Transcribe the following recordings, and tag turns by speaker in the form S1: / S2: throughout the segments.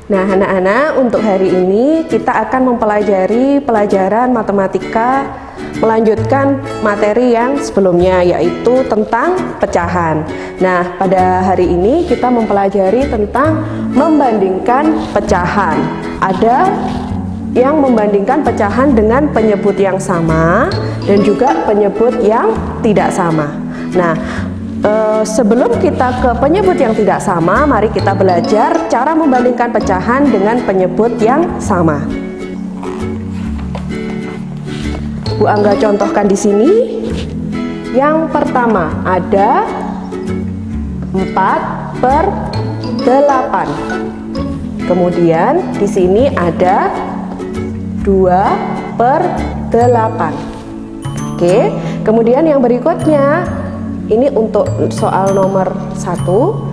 S1: Nah, anak-anak, untuk hari ini kita akan mempelajari pelajaran matematika melanjutkan materi yang sebelumnya, yaitu tentang pecahan. Nah, pada hari ini kita mempelajari tentang membandingkan pecahan. Ada yang membandingkan pecahan dengan penyebut yang sama dan juga penyebut yang tidak sama. Nah, sebelum kita ke penyebut yang tidak sama, mari kita belajar cara membandingkan pecahan dengan penyebut yang sama. Bu Angga contohkan di sini. Yang pertama ada 4/8. Kemudian di sini ada 2/8. Oke, kemudian yang berikutnya ini untuk soal nomor 1.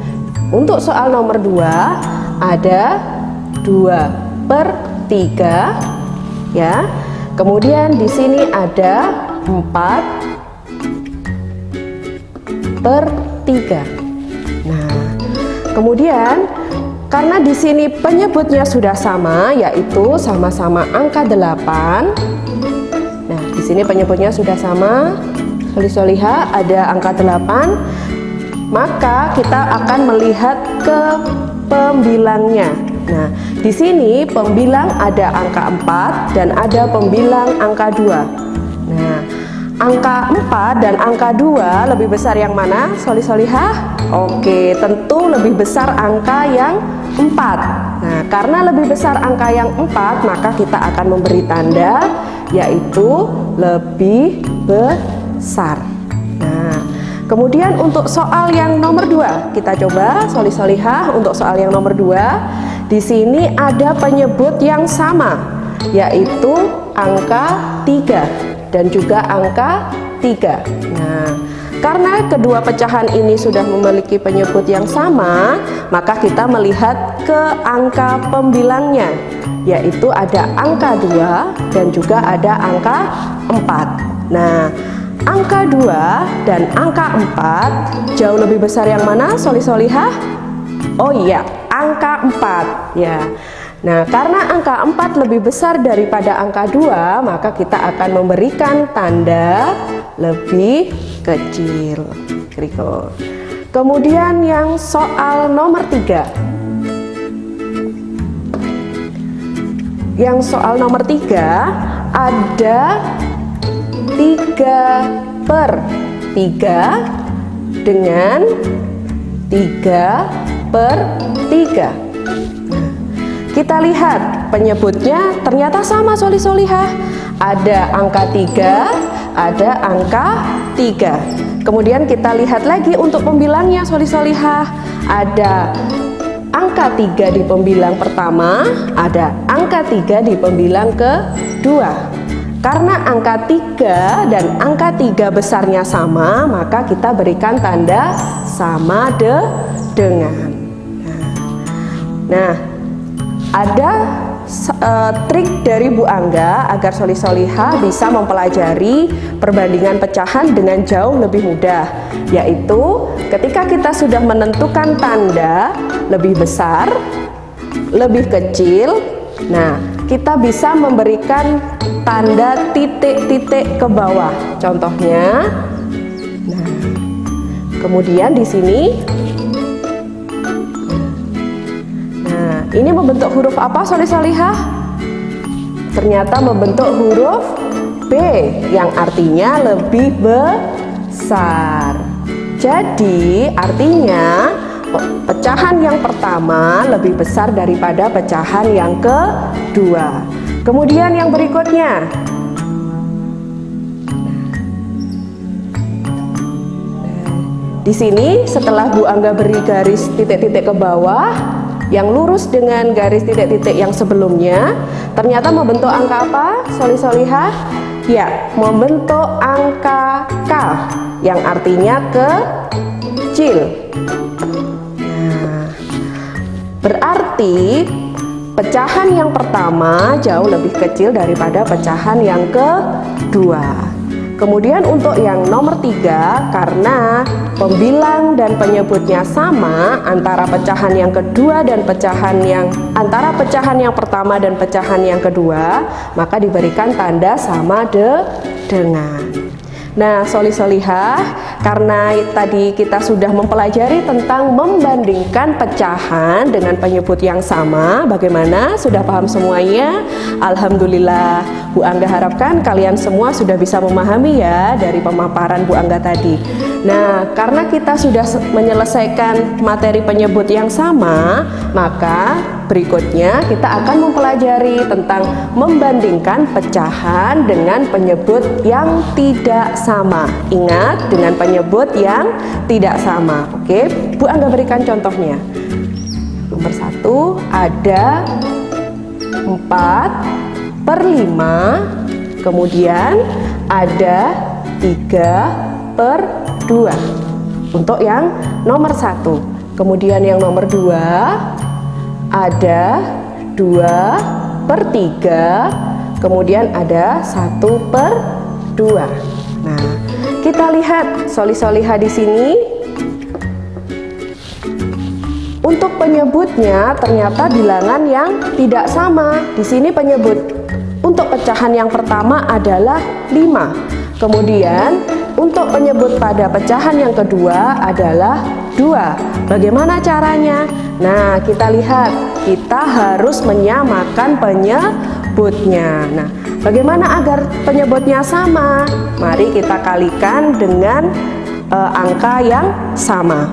S1: Untuk soal nomor 2 ada 2/3 ya. Kemudian di sini ada 4/3. Nah, kemudian karena di sini penyebutnya sudah sama, yaitu sama-sama angka 8. Nah, di sini penyebutnya sudah sama. Solih-solihah ada angka 8, maka kita akan melihat ke pembilangnya. Nah, di sini pembilang ada angka 4 dan ada pembilang angka 2. Nah, angka 4 dan angka 2 lebih besar yang mana? Solih-solihah? Oke, tentu lebih besar angka yang 4. Nah, karena lebih besar angka yang 4, maka kita akan memberi tanda yaitu lebih besar. Nah, kemudian untuk soal yang nomor 2 kita coba solih-solihah. Untuk soal yang nomor 2 di sini ada penyebut yang sama, yaitu angka 3 dan juga angka 3. Nah, karena kedua pecahan ini sudah memiliki penyebut yang sama, maka kita melihat ke angka pembilangnya, yaitu ada angka 2 dan juga ada angka 4. Nah, angka 2 dan angka 4 jauh lebih besar yang mana? Solih-solihah? Oh iya, angka 4 ya. Nah, karena angka 4 lebih besar daripada angka 2, maka kita akan memberikan tanda lebih kecil. Kemudian yang soal nomor 3. Yang soal nomor 3 ada 3/3 dengan 3/3. Kita lihat penyebutnya ternyata sama, solih-solihah. Ada angka 3, ada angka 3. Kemudian kita lihat lagi untuk pembilangnya, solih-solihah. Ada angka 3 di pembilang pertama, ada angka 3 di pembilang kedua. Karena angka 3 dan angka 3 besarnya sama, maka kita berikan tanda sama dengan. Nah, ada trik dari Bu Angga agar solih-solihah bisa mempelajari perbandingan pecahan dengan jauh lebih mudah, yaitu ketika kita sudah menentukan tanda lebih besar, lebih kecil, nah kita bisa memberikan tanda titik-titik ke bawah. Contohnya, nah, kemudian di sini, nah, ini membentuk huruf apa, solih-solihah? Ternyata membentuk huruf B, yang artinya lebih besar. Jadi, artinya pecahan yang pertama lebih besar daripada pecahan yang kedua. Kemudian yang berikutnya, di sini setelah Bu Angga beri garis titik-titik ke bawah yang lurus dengan garis titik-titik yang sebelumnya, ternyata membentuk angka apa? Solih-solihah? Ya, membentuk angka K, yang artinya kecil. Nah, berarti pecahan yang pertama jauh lebih kecil daripada pecahan yang kedua. Kemudian untuk yang nomor 3, karena pembilang dan penyebutnya sama antara pecahan yang kedua dan antara pecahan yang pertama dan pecahan yang kedua, maka diberikan tanda sama dengan. Nah, soli-solihah, karena tadi kita sudah mempelajari tentang membandingkan pecahan dengan penyebut yang sama, bagaimana? Sudah paham semuanya? Alhamdulillah. Bu Angga harapkan kalian semua sudah bisa memahami ya dari pemaparan Bu Angga tadi. Nah, karena kita sudah menyelesaikan materi penyebut yang sama, maka berikutnya kita akan mempelajari tentang membandingkan pecahan dengan penyebut yang tidak sama. Ingat, dengan penyebut yang tidak sama. Oke, Bu Angga berikan contohnya. Nomor 1 ada 4/5, kemudian ada 3/2 untuk yang nomor 1. Kemudian yang nomor 2 ada 2/3, kemudian ada 1/2. Nah, kita lihat soli-solihah di sini. Untuk penyebutnya ternyata bilangan yang tidak sama. Di sini penyebut untuk pecahan yang pertama adalah 5. Kemudian untuk penyebut pada pecahan yang kedua adalah 2. Bagaimana caranya? Nah, kita lihat, kita harus menyamakan penyebutnya. Nah, bagaimana agar penyebutnya sama? Mari kita kalikan dengan angka yang sama.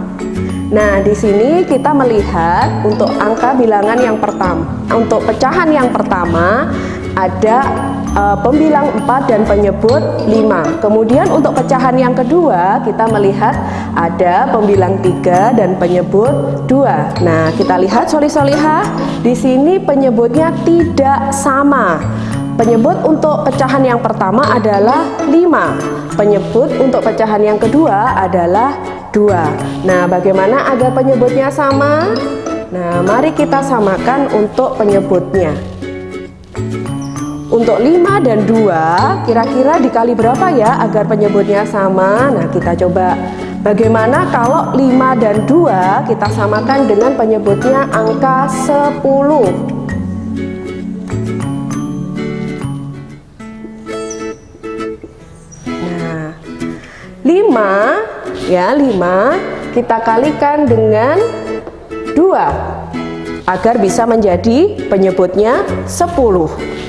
S1: Nah, di sini kita melihat untuk angka bilangan yang pertama, untuk pecahan yang pertama ada pembilang 4 dan penyebut 5. Kemudian untuk pecahan yang kedua kita melihat ada pembilang 3 dan penyebut 2. Nah, kita lihat soli-solihah, di sini penyebutnya tidak sama. Penyebut untuk pecahan yang pertama adalah 5. Penyebut untuk pecahan yang kedua adalah 2. Nah, bagaimana agar penyebutnya sama? Nah, mari kita samakan untuk penyebutnya. Untuk 5 dan 2, kira-kira dikali berapa ya agar penyebutnya sama? Nah, kita coba. Bagaimana kalau 5 dan 2 kita samakan dengan penyebutnya angka 10? Nah, 5 kita kalikan dengan 2 agar bisa menjadi penyebutnya 10.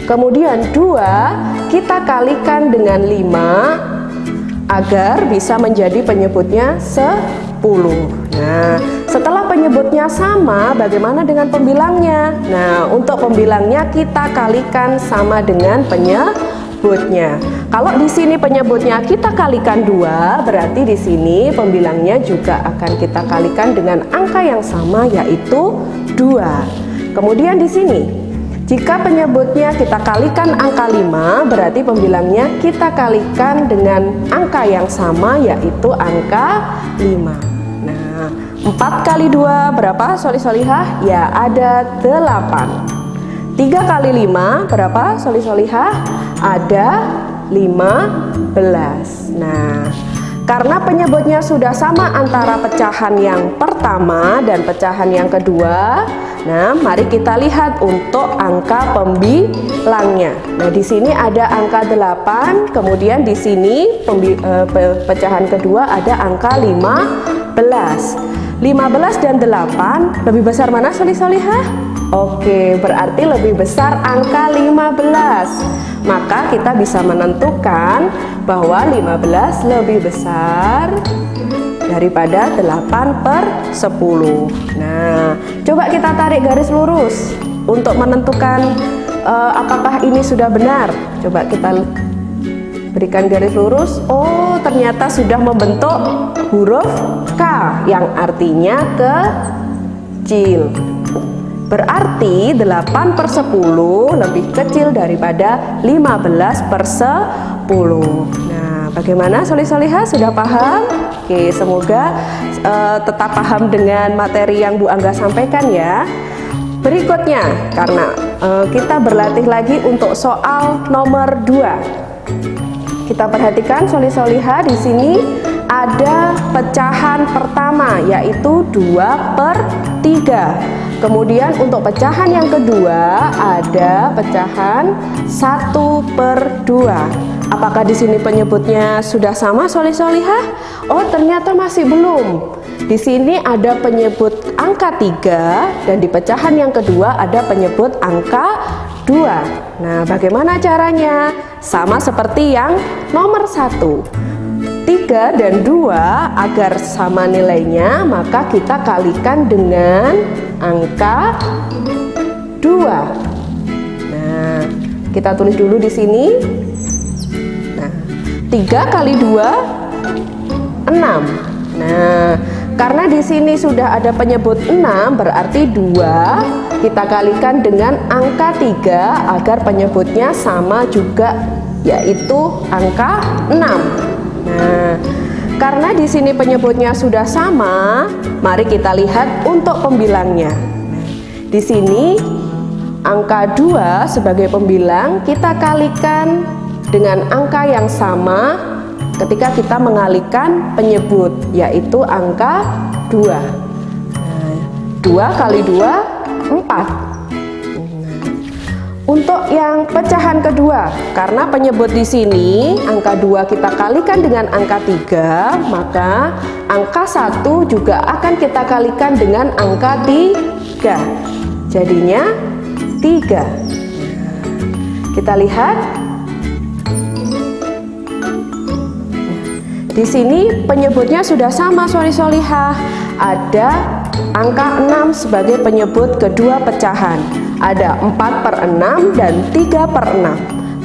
S1: Kemudian 2 kita kalikan dengan 5 agar bisa menjadi penyebutnya 10. Nah, setelah penyebutnya sama, bagaimana dengan pembilangnya? Nah, untuk pembilangnya kita kalikan sama dengan penyebutnya. Kalau di sini penyebutnya kita kalikan 2, berarti di sini pembilangnya juga akan kita kalikan dengan angka yang sama, yaitu 2. Kemudian di sini, jika penyebutnya kita kalikan angka 5, berarti pembilangnya kita kalikan dengan angka yang sama, yaitu angka 5. Nah, 4 kali 2 berapa soli-solihah? Ya, ada 8. 3 kali 5 berapa soli-solihah? Ada 15. Nah, karena penyebutnya sudah sama antara pecahan yang pertama dan pecahan yang kedua, nah mari kita lihat untuk angka pembilangnya. Nah, di sini ada angka 8, kemudian di sini pecahan kedua ada angka 15. 15 dan 8 lebih besar mana soli-solihah? Oke, berarti lebih besar angka 15. Maka kita bisa menentukan bahwa 15 lebih besar daripada 8/10. Nah, coba kita tarik garis lurus untuk menentukan apakah ini sudah benar. Coba kita berikan garis lurus. Oh, ternyata sudah membentuk huruf K yang artinya kecil. Berarti 8/10 lebih kecil daripada 15/10. Nah, bagaimana soli-solihah? Sudah paham? Oke, semoga tetap paham dengan materi yang Bu Angga sampaikan ya. Berikutnya, karena kita berlatih lagi untuk soal nomor 2. kita perhatikan soli-soliha, di sini ada pecahan pertama yaitu 2/3. Kemudian untuk pecahan yang kedua ada pecahan 1/2. Apakah di sini penyebutnya sudah sama soli-soliha? Oh, ternyata masih belum. Di sini ada penyebut angka 3 dan di pecahan yang kedua ada penyebut angka 2. Nah, bagaimana caranya? Sama seperti yang nomor 1. 3 dan 2 agar sama nilainya, maka kita kalikan dengan angka 2. Nah, kita tulis dulu di sini. Nah, 3 kali 2 6. Nah, karena di sini sudah ada penyebut 6, berarti 2 kita kalikan dengan angka 3 agar penyebutnya sama juga, yaitu angka 6. Nah, karena di sini penyebutnya sudah sama, mari kita lihat untuk pembilangnya. Di sini angka 2 sebagai pembilang kita kalikan dengan angka yang sama ketika kita mengalihkan penyebut, yaitu angka 2. Nah, 2 kali 2 4. Untuk yang pecahan kedua, karena penyebut di sini angka 2 kita kalikan dengan angka 3, maka angka 1 juga akan kita kalikan dengan angka 3. Jadinya 3. Kita lihat. Di sini penyebutnya sudah sama soli-solihah. Ada angka 6 sebagai penyebut kedua pecahan. Ada 4/6 dan 3/6.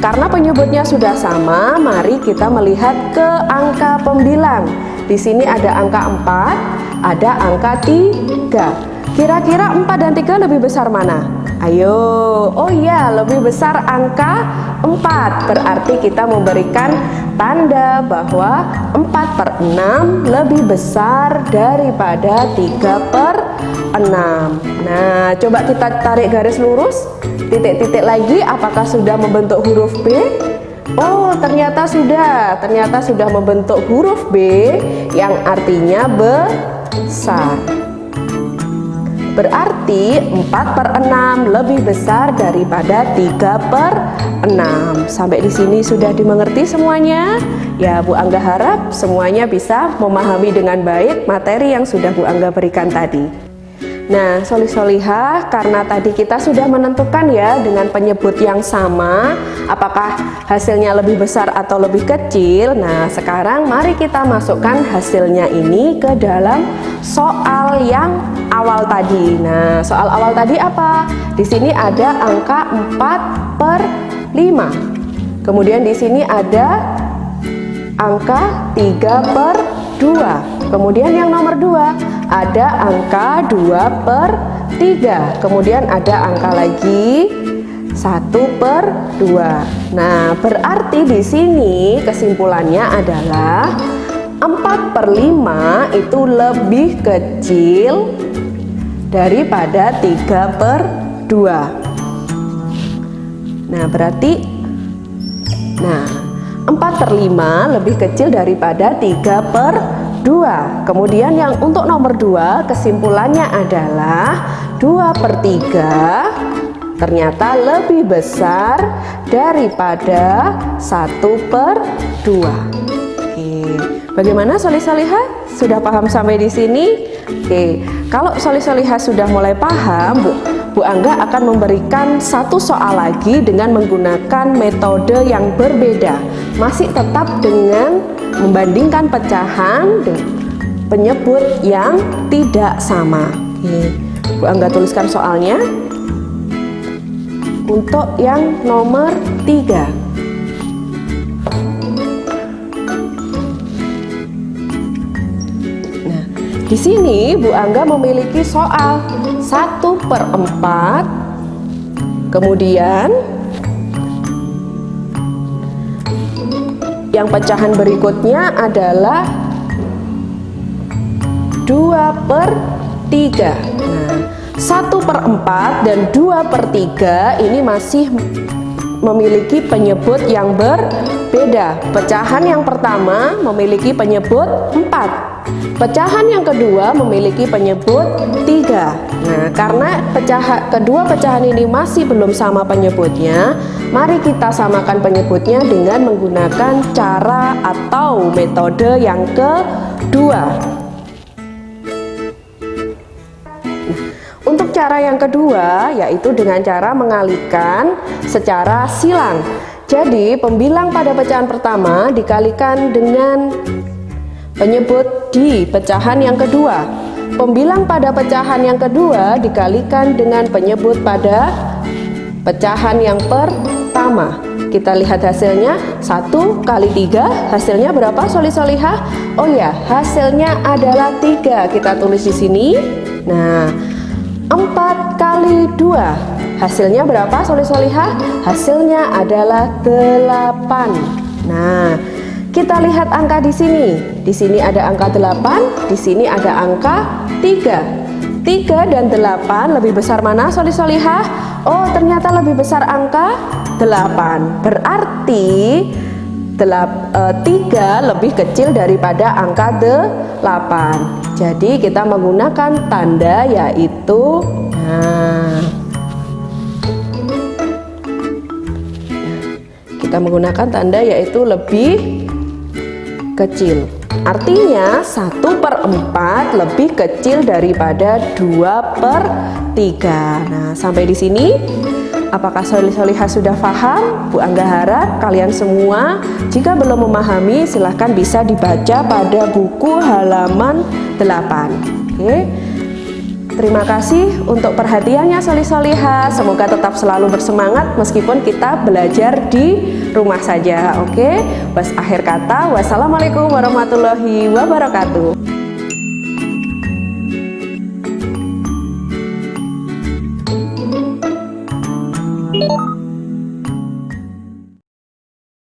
S1: Karena penyebutnya sudah sama, mari kita melihat ke angka pembilang. Di sini ada angka 4, ada angka 3. Kira-kira 4 dan 3 lebih besar mana? Ayo, oh iya, lebih besar angka 4. Berarti kita memberikan tanda bahwa 4/6 lebih besar daripada 3/6. Nah, coba kita tarik garis lurus, titik-titik lagi, apakah sudah membentuk huruf B? Oh, ternyata sudah membentuk huruf B yang artinya besar. Berarti 4/6 lebih besar daripada 3/6. Sampai di sini sudah dimengerti semuanya? Ya, Bu Angga harap semuanya bisa memahami dengan baik materi yang sudah Bu Angga berikan tadi. Nah, soli-solihah, karena tadi kita sudah menentukan ya dengan penyebut yang sama, apakah hasilnya lebih besar atau lebih kecil. Nah, sekarang mari kita masukkan hasilnya ini ke dalam soal yang awal tadi. Nah, soal awal tadi apa? Di sini ada angka 4/5. Kemudian di sini ada angka 3/2. Kemudian yang nomor 2 ada angka 2/3. Kemudian ada angka lagi 1/2. Nah, berarti di sini kesimpulannya adalah 4/5 itu lebih kecil daripada 3/2. Nah, berarti 4/5 lebih kecil daripada 3/2. Kemudian yang untuk nomor 2 kesimpulannya adalah 2/3 ternyata lebih besar daripada 1/2. Oke, bagaimana soli-solihah? Sudah paham sampai di sini? Oke, kalau soli-solihah sudah mulai paham, Bu Angga akan memberikan satu soal lagi dengan menggunakan metode yang berbeda. Masih tetap dengan membandingkan pecahan dengan penyebut yang tidak sama. Oke, Bu Angga tuliskan soalnya. Untuk yang nomor 3. Nah, di sini Bu Angga memiliki soal 1/4. Kemudian yang pecahan berikutnya adalah 2/3. Nah, 1/4 dan 2/3 ini masih memiliki penyebut yang berbeda. Pecahan yang pertama memiliki penyebut 4. Pecahan yang kedua memiliki penyebut 3. Nah, karena kedua pecahan ini masih belum sama penyebutnya, mari kita samakan penyebutnya dengan menggunakan cara atau metode yang kedua. Untuk cara yang kedua, yaitu dengan cara mengalihkan secara silang. Jadi, pembilang pada pecahan pertama dikalikan dengan penyebut di pecahan yang kedua. Pembilang pada pecahan yang kedua dikalikan dengan penyebut pada pecahan yang pertama. Kita lihat hasilnya, 1 kali 3, hasilnya berapa soli-solihah? Oh ya, hasilnya adalah 3. Kita tulis di sini. Nah, 4 kali 2, hasilnya berapa soli-solihah? Hasilnya adalah 8. Nah, kita lihat angka di sini. Di sini ada angka 8, di sini ada angka 3. 3 dan 8 lebih besar mana soli-solihah? Oh, ternyata lebih besar angka 8. Berarti 3 lebih kecil daripada angka 8. Jadi kita menggunakan tanda yaitu kita menggunakan tanda yaitu lebih kecil. Artinya 1/4 lebih kecil daripada 2/3. Nah, sampai di sini apakah soli-solihah sudah paham? Bu Angga harap kalian semua jika belum memahami silahkan bisa dibaca pada buku halaman 8. Oke. Terima kasih untuk perhatiannya soli-solihah. Semoga tetap selalu bersemangat meskipun kita belajar di rumah saja. Oke. Akhir kata, wassalamualaikum warahmatullahi wabarakatuh.